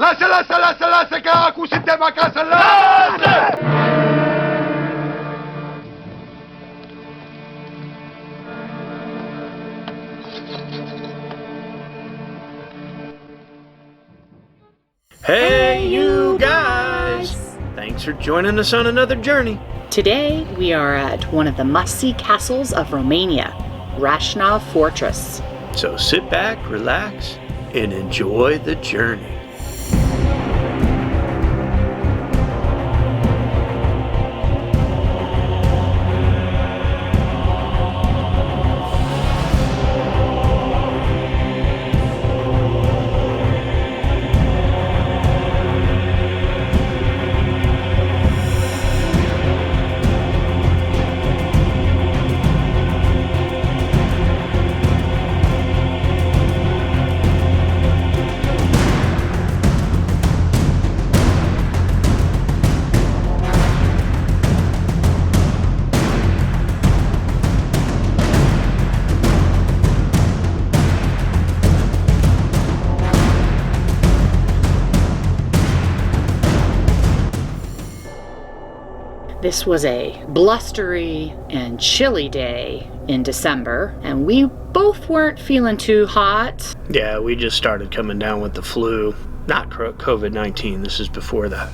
Lasă, lasă, lasă, lasă, că acum suntem acasă, lasă! Hey, you guys! Thanks for joining us on another journey. Today, we are at one of the must-see castles of Romania, Rasnov Fortress. So sit back, relax, and enjoy the journey. This was a blustery and chilly day in December, and we both weren't feeling too hot. Yeah, we just started coming down with the flu. Not COVID-19, this is before that.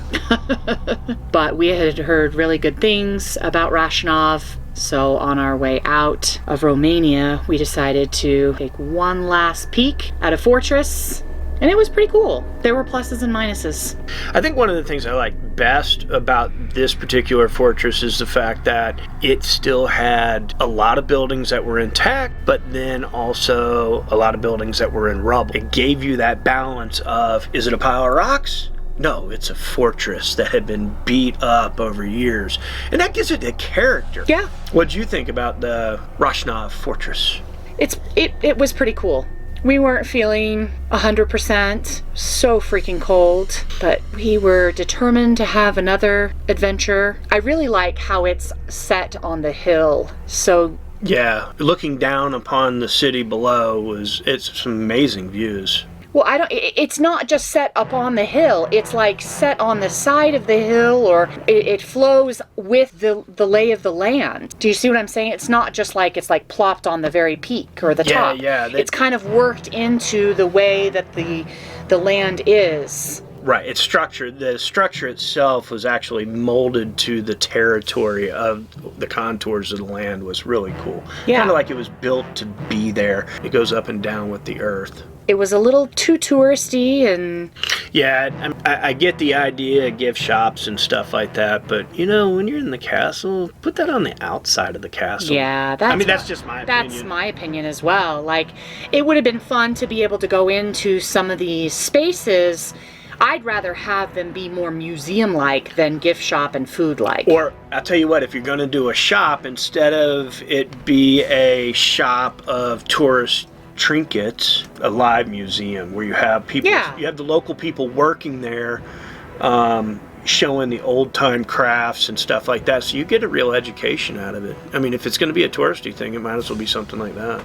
But we had heard really good things about Râșnov, so on our way out of Romania, we decided to take one last peek at a fortress. And it was pretty cool. There were pluses and minuses. I think one of the things I like best about this particular fortress is the fact that it still had a lot of buildings that were intact, but then also a lot of buildings that were in rubble. It gave you that balance of, is it a pile of rocks? No, it's a fortress that had been beat up over years. And that gives it a character. Yeah. What'd you think about the Rasnov Fortress? It was pretty cool. We weren't feeling 100%, so freaking cold, but we were determined to have another adventure. I really like how it's set on the hill. So yeah, looking down upon the city below it's some amazing views. well, it's not just set up on the hill. It's like set on the side of the hill, or it flows with the lay of the land. Do you see what I'm saying? It's not just like it's like plopped on the very peak or the top. Yeah. It's kind of worked into the way that the land is. Right, it's structured. The structure itself was actually molded to the territory of the contours of the land. Was really cool. Yeah. Kind of like it was built to be there. It goes up and down with the earth. It was a little too touristy, and yeah, I get the idea of gift shops and stuff like that, but you know, when you're in the castle, put that on the outside of the castle. yeah, that's just my opinion. That's my opinion as well. Like, it would have been fun to be able to go into some of these spaces. I'd rather have them be more museum-like than gift shop and food-like. Or, I'll tell you what, if you're going to do a shop, instead of it be a shop of tourist trinkets, a live museum where you have people, you have the local people working there, showing the old-time crafts and stuff like that, so you get a real education out of it. I mean, if it's going to be a touristy thing, it might as well be something like that.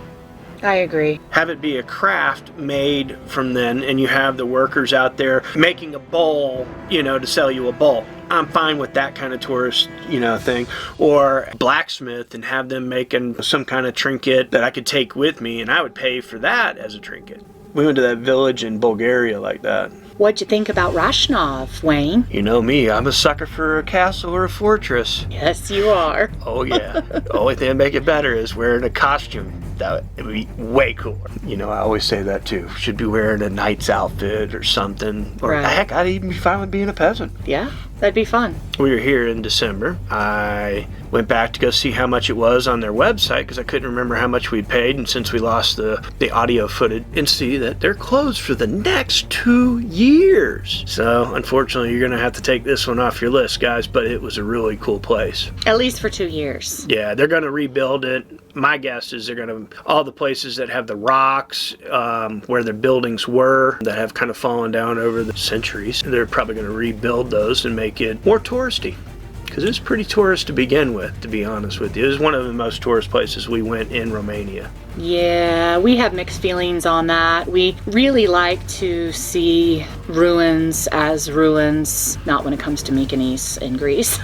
I agree. Have it be a craft made from then, and you have the workers out there making a bowl, to sell you a bowl. I'm fine with that kind of tourist, thing. Or blacksmith and have them making some kind of trinket that I could take with me, and I would pay for that as a trinket. We went to that village in Bulgaria like that. What'd you think about Râșnov, Wayne? You know me, I'm a sucker for a castle or a fortress. Yes, you are. Oh yeah. The only thing that make it better is wearing a costume. That would be way cooler. I always say that too. Should be wearing a knight's outfit or something. Or Right. heck, I'd even be fine with being a peasant. Yeah, that'd be fun. We were here in December. I went back to go see how much it was on their website because I couldn't remember how much we'd paid, and since we lost the audio footage, and see that they're closed for the next 2 years. So unfortunately, you're gonna have to take this one off your list, guys, but it was a really cool place. At least for 2 years. Yeah, they're gonna rebuild it. My guess is they're gonna, all the places that have the rocks where their buildings were that have kind of fallen down over the centuries, they're probably gonna rebuild those and make it more touristy. because it's pretty tourist to begin with, to be honest with you. It was one of the most tourist places we went in Romania. Yeah, we have mixed feelings on that. We really like to see ruins as ruins, not when it comes to Mykonos in Greece.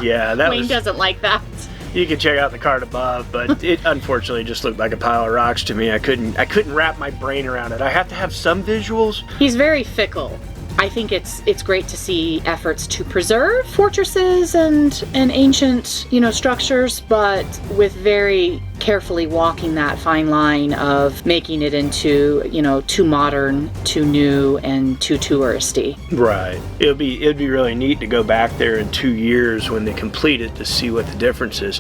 Yeah, that Wayne doesn't like that. You can check out the card above, but it unfortunately just looked like a pile of rocks to me. I couldn't wrap my brain around it. I have to have some visuals. He's very fickle. I think it's great to see efforts to preserve fortresses and ancient, structures, but with very carefully walking that fine line of making it into, too modern, too new, and too touristy. Right. It'd be really neat to go back there in 2 years when they complete it to see what the difference is.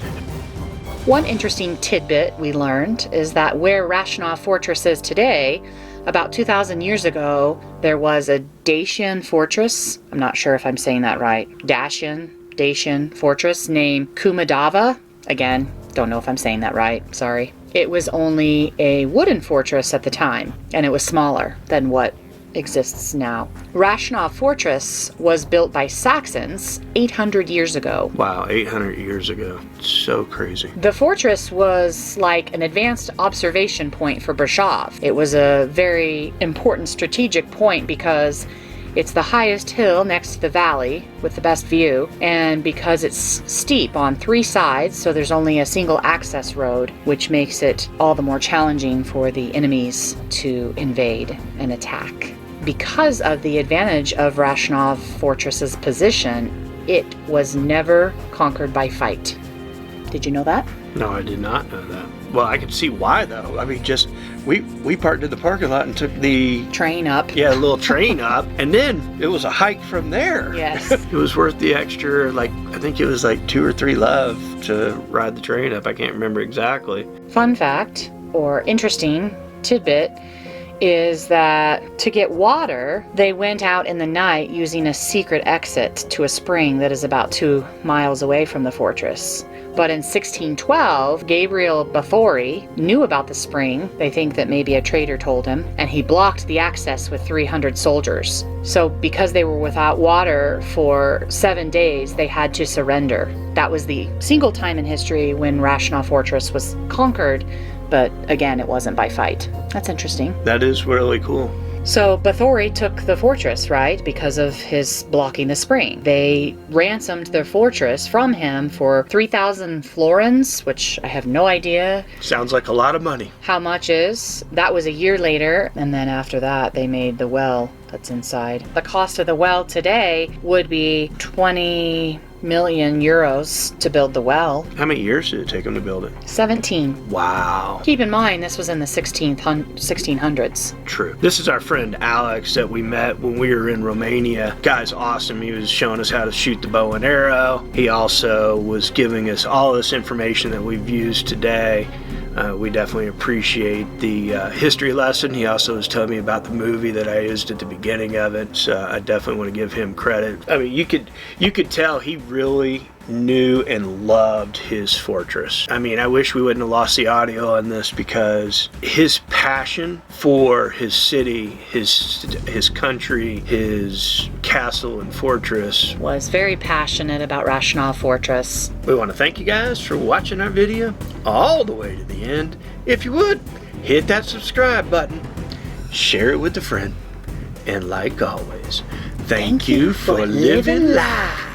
One interesting tidbit we learned is that where Râșnov Fortress is today, about 2,000 years ago, there was a Dacian fortress. I'm not sure if I'm saying that right. Dacian fortress named Kumedava. Again, don't know if I'm saying that right. Sorry. It was only a wooden fortress at the time, and it was smaller than what exists now. Râșnov Fortress was built by Saxons 800 years ago. Wow, 800 years ago. So crazy. The fortress was like an advanced observation point for Râșnov. It was a very important strategic point because it's the highest hill next to the valley with the best view, and because it's steep on 3 sides, so there's only a single access road, which makes it all the more challenging for the enemies to invade and attack. Because of the advantage of Râșnov Fortress's position, it was never conquered by fight. Did you know that? No, I did not know that. Well, I could see why, though. I mean, just, we parked in the parking lot and took the train up. Yeah, a little train up, and then it was a hike from there. Yes. It was worth the extra, I think it was 2 or 3 love to ride the train up. I can't remember exactly. Fun fact, or interesting tidbit, is that to get water, they went out in the night using a secret exit to a spring that is about 2 miles away from the fortress. But in 1612, Gabriel Bathory knew about the spring. They think that maybe a trader told him, and he blocked the access with 300 soldiers. So because they were without water for 7 days, they had to surrender. That was the single time in history when Râșnov Fortress was conquered, but again, it wasn't by fight. That's interesting. That is really cool. So Bathory took the fortress, right, because of his blocking the spring. They ransomed their fortress from him for 3,000 florins, which I have no idea. Sounds like a lot of money. How much is? That was a year later, and then after that, they made the well that's inside. The cost of the well today would be 20 million euros to build the well. How many years did it take them to build it? 17. Wow. Keep in mind, this was in the 1600s. True. This is our friend Alex that we met when we were in Romania. Guy's awesome. He was showing us how to shoot the bow and arrow. He also was giving us all this information that we've used today. We definitely appreciate the history lesson. He also was telling me about the movie that I used at the beginning of it, so I definitely want to give him credit. I mean, you could tell he really knew and loved his fortress. I mean, I wish we wouldn't have lost the audio on this, because his passion for his city, his country, his castle and fortress Was very passionate about Râșnov Fortress. We want to thank you guys for watching our video all the way to the end. If you would, hit that subscribe button, share it with a friend, and like always, thank you for living life.